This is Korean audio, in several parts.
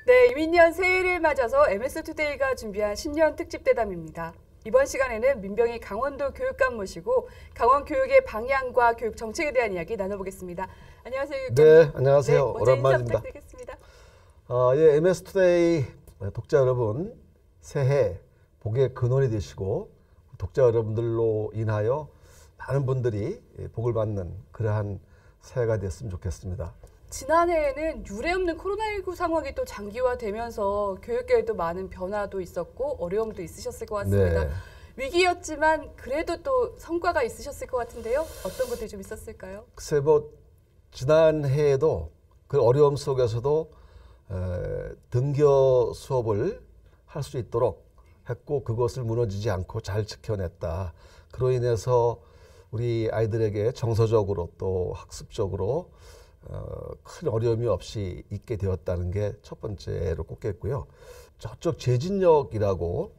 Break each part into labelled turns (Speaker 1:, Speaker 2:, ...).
Speaker 1: 네, 이민년 새해를 맞아서 MS투데이가 준비한 신년 특집 대담입니다. 이번 시간에는 민병희 강원도 교육감 모시고 강원 교육의 방향과 교육 정책에 대한 이야기 나눠보겠습니다. 안녕하세요, 교육감.
Speaker 2: 네, 안녕하세요.
Speaker 1: 네, 먼저
Speaker 2: 오랜만입니다.
Speaker 1: 인사 부탁드리겠습니다.
Speaker 2: 예, MS투데이 독자 여러분, 새해 복의 근원이 되시고 독자 여러분들로 인하여 많은 분들이 복을 받는 그러한 새해가 됐으면 좋겠습니다.
Speaker 1: 지난해에는 유례없는 코로나19 상황이 또 장기화되면서 교육계에도 많은 변화도 있었고 어려움도 있으셨을 것 같습니다.
Speaker 2: 네.
Speaker 1: 위기였지만 그래도 또 성과가 있으셨을 것 같은데요. 어떤 것들이 좀 있었을까요?
Speaker 2: 글쎄 지난해에도 그 어려움 속에서도 등교 수업을 할 수 있도록 했고 그것을 무너지지 않고 잘 지켜냈다. 그로 인해서 우리 아이들에게 정서적으로 또 학습적으로 큰 어려움이 없이 있게 되었다는 게 첫 번째로 꼽겠고요. 저쪽 제진역이라고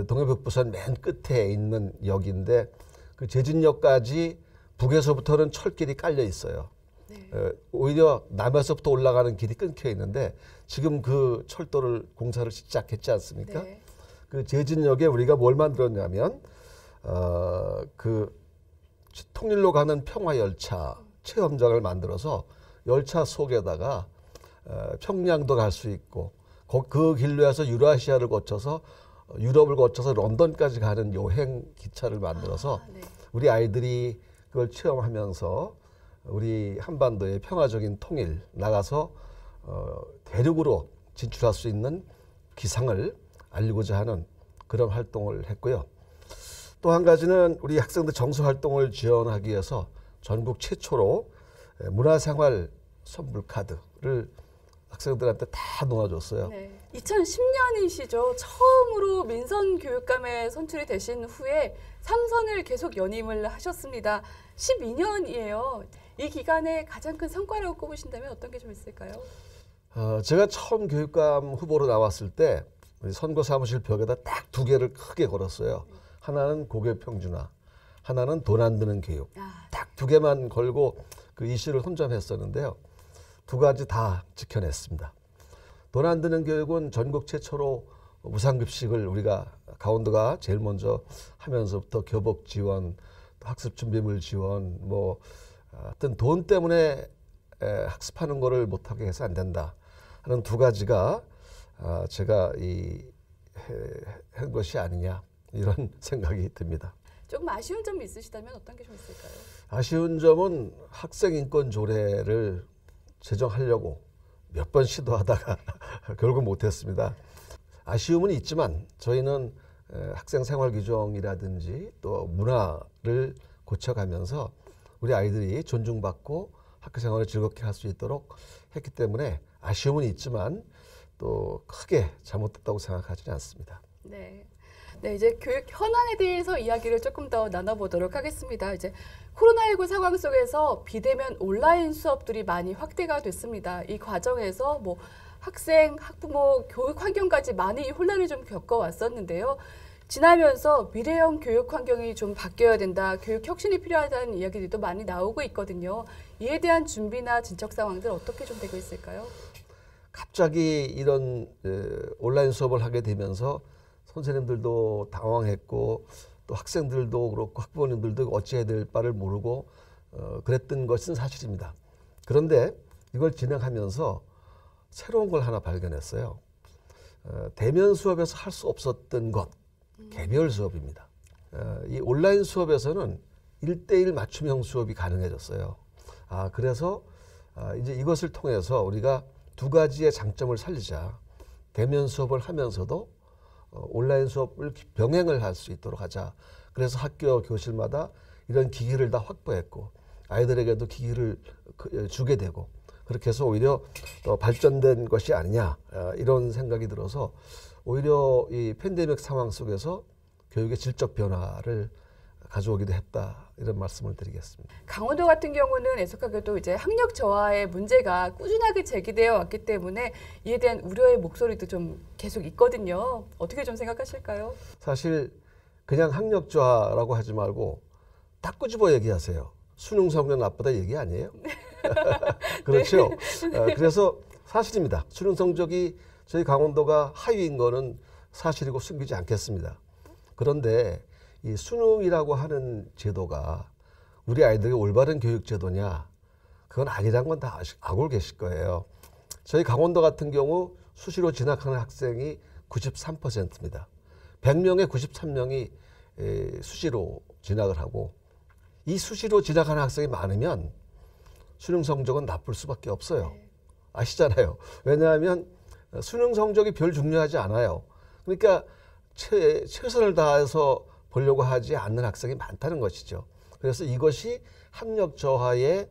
Speaker 2: 동해북부선 맨 끝에 있는 역인데 그 제진역까지 북에서부터는 철길이 깔려 있어요.
Speaker 1: 네.
Speaker 2: 오히려 남에서부터 올라가는 길이 끊겨 있는데 지금 그 철도를 공사를 시작했지 않습니까?
Speaker 1: 네.
Speaker 2: 그 제진역에 우리가 뭘 만들었냐면 그 통일로 가는 평화열차 체험장을 만들어서 열차 속에다가 평양도 갈 수 있고 그 길로 해서 유라시아를 거쳐서 유럽을 거쳐서 런던까지 가는 여행 기차를 만들어서
Speaker 1: 네.
Speaker 2: 우리 아이들이 그걸 체험하면서 우리 한반도의 평화적인 통일 나가서 대륙으로 진출할 수 있는 기상을 알리고자 하는 그런 활동을 했고요. 또 한 가지는 우리 학생들 정서 활동을 지원하기 위해서 전국 최초로 문화생활 선물 카드를 학생들한테 다 놓아줬어요.
Speaker 1: 네. 2010년이시죠. 처음으로 민선 교육감에 선출이 되신 후에 3선을 계속 연임을 하셨습니다. 12년이에요. 이 기간에 가장 큰 성과라고 꼽으신다면 어떤 게 좀 있을까요?
Speaker 2: 제가 처음 교육감 후보로 나왔을 때 우리 선거 사무실 벽에다 딱 두 개를 크게 걸었어요. 하나는 고교 평준화, 하나는 돈 안 드는 교육. 딱 두 개만 걸고 그 이슈를 혼점했었는데요. 두 가지 다 지켜냈습니다. 돈 안 드는 교육은 전국 최초로 무상급식을 우리가 강원도가 제일 먼저 하면서부터 교복 지원, 학습 준비물 지원, 하여튼 돈 때문에 학습하는 거를 못하게 해서 안 된다 하는 두 가지가 제가 한 것이 아니냐 이런 생각이 듭니다.
Speaker 1: 조금 아쉬운 점이 있으시다면 어떤 게 좀 있을까요?
Speaker 2: 아쉬운 점은 학생인권 조례를 제정하려고 몇 번 시도하다가 결국 못했습니다. 아쉬움은 있지만 저희는 학생 생활 규정이라든지 또 문화를 고쳐가면서 우리 아이들이 존중받고 학교 생활을 즐겁게 할 수 있도록 했기 때문에 아쉬움은 있지만 또 크게 잘못됐다고 생각하지는 않습니다.
Speaker 1: 네. 네, 이제 교육 현안에 대해서 이야기를 조금 더 나눠보도록 하겠습니다. 이제 코로나19 상황 속에서 비대면 온라인 수업들이 많이 확대가 됐습니다. 이 과정에서 학생, 학부모, 교육 환경까지 많이 혼란을 좀 겪어왔었는데요. 지나면서 미래형 교육 환경이 좀 바뀌어야 된다, 교육 혁신이 필요하다는 이야기들도 많이 나오고 있거든요. 이에 대한 준비나 진척 상황들 어떻게 좀 되고 있을까요?
Speaker 2: 갑자기 이런 온라인 수업을 하게 되면서 선생님들도 당황했고 또 학생들도 그렇고 학부모님들도 어찌해야 될 바를 모르고 그랬던 것은 사실입니다. 그런데 이걸 진행하면서 새로운 걸 하나 발견했어요. 대면 수업에서 할 수 없었던 것, 개별 수업입니다. 이 온라인 수업에서는 1:1 맞춤형 수업이 가능해졌어요. 그래서 이제 이것을 통해서 우리가 두 가지의 장점을 살리자. 대면 수업을 하면서도 온라인 수업을 병행을 할 수 있도록 하자. 그래서 학교 교실마다 이런 기기를 다 확보했고 아이들에게도 기기를 주게 되고 그렇게 해서 오히려 더 발전된 것이 아니냐 이런 생각이 들어서 오히려 이 팬데믹 상황 속에서 교육의 질적 변화를 가져오기도 했다 이런 말씀을 드리겠습니다.
Speaker 1: 강원도 같은 경우는 애석하게도 이제 학력 저하의 문제가 꾸준하게 제기되어 왔기 때문에 이에 대한 우려의 목소리도 좀 계속 있거든요. 어떻게 좀 생각하실까요?
Speaker 2: 사실 그냥 학력 저하라고 하지 말고 딱 꼬집어 얘기하세요. 수능 성적 나쁘다 얘기 아니에요? 그렇죠. 그래서 사실입니다. 수능 성적이 저희 강원도가 하위인 거는 사실이고 숨기지 않겠습니다. 그런데 이 수능이라고 하는 제도가 우리 아이들의 올바른 교육 제도냐? 그건 아니란 건 다 알고 계실 거예요. 저희 강원도 같은 경우 수시로 진학하는 학생이 93%입니다. 100명에 93명이 수시로 진학을 하고 이 수시로 진학하는 학생이 많으면 수능 성적은 나쁠 수밖에 없어요. 아시잖아요. 왜냐하면 수능 성적이 별 중요하지 않아요. 그러니까 최선을 다해서 보려고 하지 않는 학생이 많다는 것이죠. 그래서 이것이 학력 저하의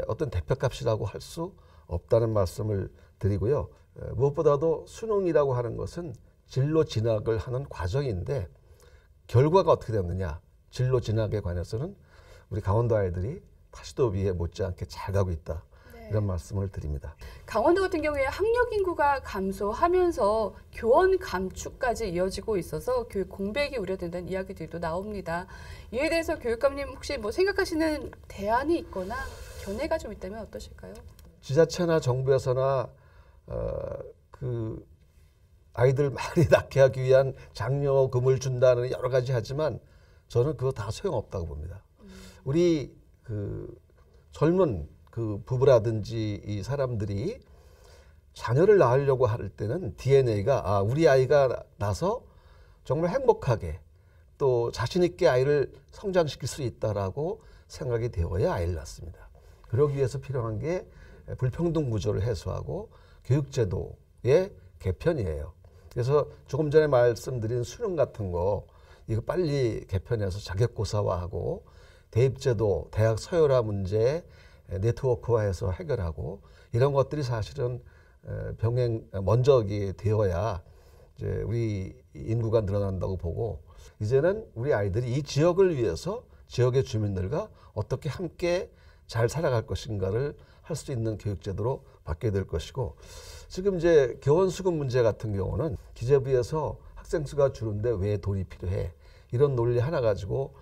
Speaker 2: 어떤 대표값이라고 할 수 없다는 말씀을 드리고요. 무엇보다도 수능이라고 하는 것은 진로 진학을 하는 과정인데 결과가 어떻게 되느냐. 진로 진학에 관해서는 우리 강원도 아이들이 타시도비에 못지않게 잘 가고 있다.
Speaker 1: 네.
Speaker 2: 이런 말씀을 드립니다.
Speaker 1: 강원도 같은 경우에 학력 인구가 감소하면서 교원 감축까지 이어지고 있어서 교육 공백이 우려된다는 이야기들도 나옵니다. 이에 대해서 교육감님 혹시 뭐 생각하시는 대안이 있거나 견해가 좀 있다면 어떠실까요?
Speaker 2: 지자체나 정부에서나 그 아이들 많이 낳게 하기 위한 장려금을 준다는 여러 가지 하지만 저는 그거 다 소용없다고 봅니다. 우리 그 젊은 그 부부라든지 이 사람들이 자녀를 낳으려고 할 때는 DNA가 우리 아이가 나서 정말 행복하게 또 자신 있게 아이를 성장시킬 수 있다라고 생각이 되어야 아이를 낳습니다. 그러기 위해서 필요한 게 불평등 구조를 해소하고 교육제도의 개편이에요. 그래서 조금 전에 말씀드린 수능 같은 거 이거 빨리 개편해서 자격고사화하고 대입제도, 대학 서열화 문제 네트워크화해서 해결하고 이런 것들이 사실은 먼저 되어야 이제 우리 인구가 늘어난다고 보고 이제는 우리 아이들이 이 지역을 위해서 지역의 주민들과 어떻게 함께 잘 살아갈 것인가를 할 수 있는 교육제도로 바뀌어야 될 것이고 지금 이제 교원 수급 문제 같은 경우는 기재부에서 학생 수가 줄는데 왜 돈이 필요해 이런 논리 하나 가지고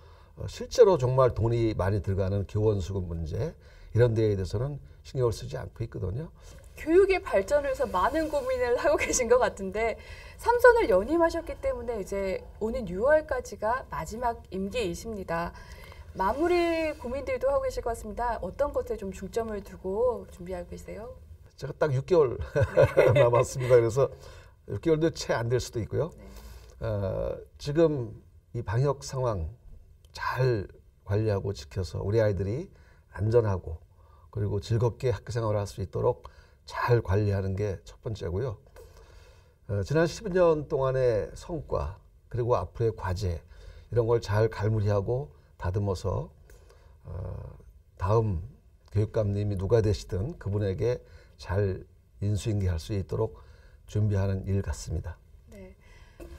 Speaker 2: 실제로 정말 돈이 많이 들어가는 교원 수급 문제 이런 데에 대해서는 신경을 쓰지 않고 있거든요.
Speaker 1: 교육의 발전을 위해서 많은 고민을 하고 계신 것 같은데 3선을 연임하셨기 때문에 이제 오는 6월까지가 마지막 임기이십니다. 마무리 고민들도 하고 계실 것 같습니다. 어떤 것에 좀 중점을 두고 준비하고 계세요?
Speaker 2: 제가 딱 6개월 남았습니다. 그래서 6개월도 채 안 될 수도 있고요.
Speaker 1: 네.
Speaker 2: 지금 이 방역 상황 잘 관리하고 지켜서 우리 아이들이 안전하고 그리고 즐겁게 학교 생활을 할 수 있도록 잘 관리하는 게 첫 번째고요. 지난 10년 동안의 성과 그리고 앞으로의 과제 이런 걸 잘 갈무리하고 다듬어서 다음 교육감님이 누가 되시든 그분에게 잘 인수인계할 수 있도록 준비하는 일 같습니다.
Speaker 1: 네.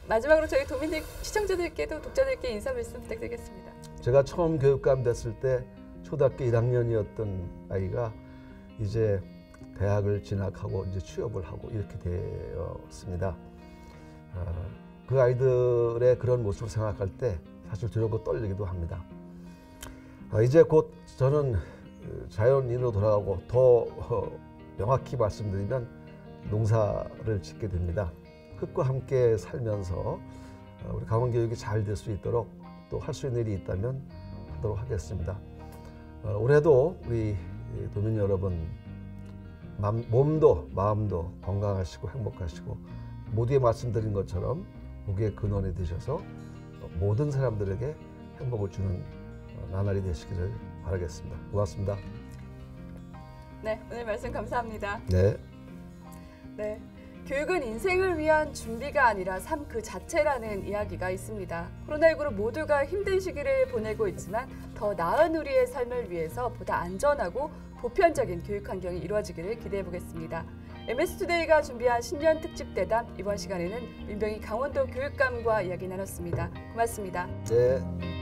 Speaker 1: 마지막으로 저희 도민들 시청자들께도 독자들께 인사 말씀 부탁드리겠습니다.
Speaker 2: 제가 처음 교육감 됐을 때 초등학교 1학년이었던 아이가 이제 대학을 진학하고 이제 취업을 하고 이렇게 되었습니다. 그 아이들의 그런 모습을 생각할 때 사실 두렵고 떨리기도 합니다. 이제 곧 저는 자연인으로 돌아가고 더 명확히 말씀드리면 농사를 짓게 됩니다. 흙과 함께 살면서 우리 강원교육이 잘 될 수 있도록 또 할 수 있는 일이 있다면 하도록 하겠습니다. 올해도 우리 도민 여러분 몸도 마음도 건강하시고 행복하시고 모두에 말씀드린 것처럼 복의 근원이 되셔서 모든 사람들에게 행복을 주는 나날이 되시기를 바라겠습니다. 고맙습니다.
Speaker 1: 네, 오늘 말씀 감사합니다.
Speaker 2: 네.
Speaker 1: 네, 교육은 인생을 위한 준비가 아니라 삶 그 자체라는 이야기가 있습니다. 코로나19로 모두가 힘든 시기를 보내고 있지만 더 나은 우리의 삶을 위해서 보다 안전하고 보편적인 교육 환경이 이루어지기를 기대해 보겠습니다. MS투데이가 준비한 신년 특집 대담 이번 시간에는 민병희 강원도 교육감과 이야기 나눴습니다. 고맙습니다.
Speaker 2: 네.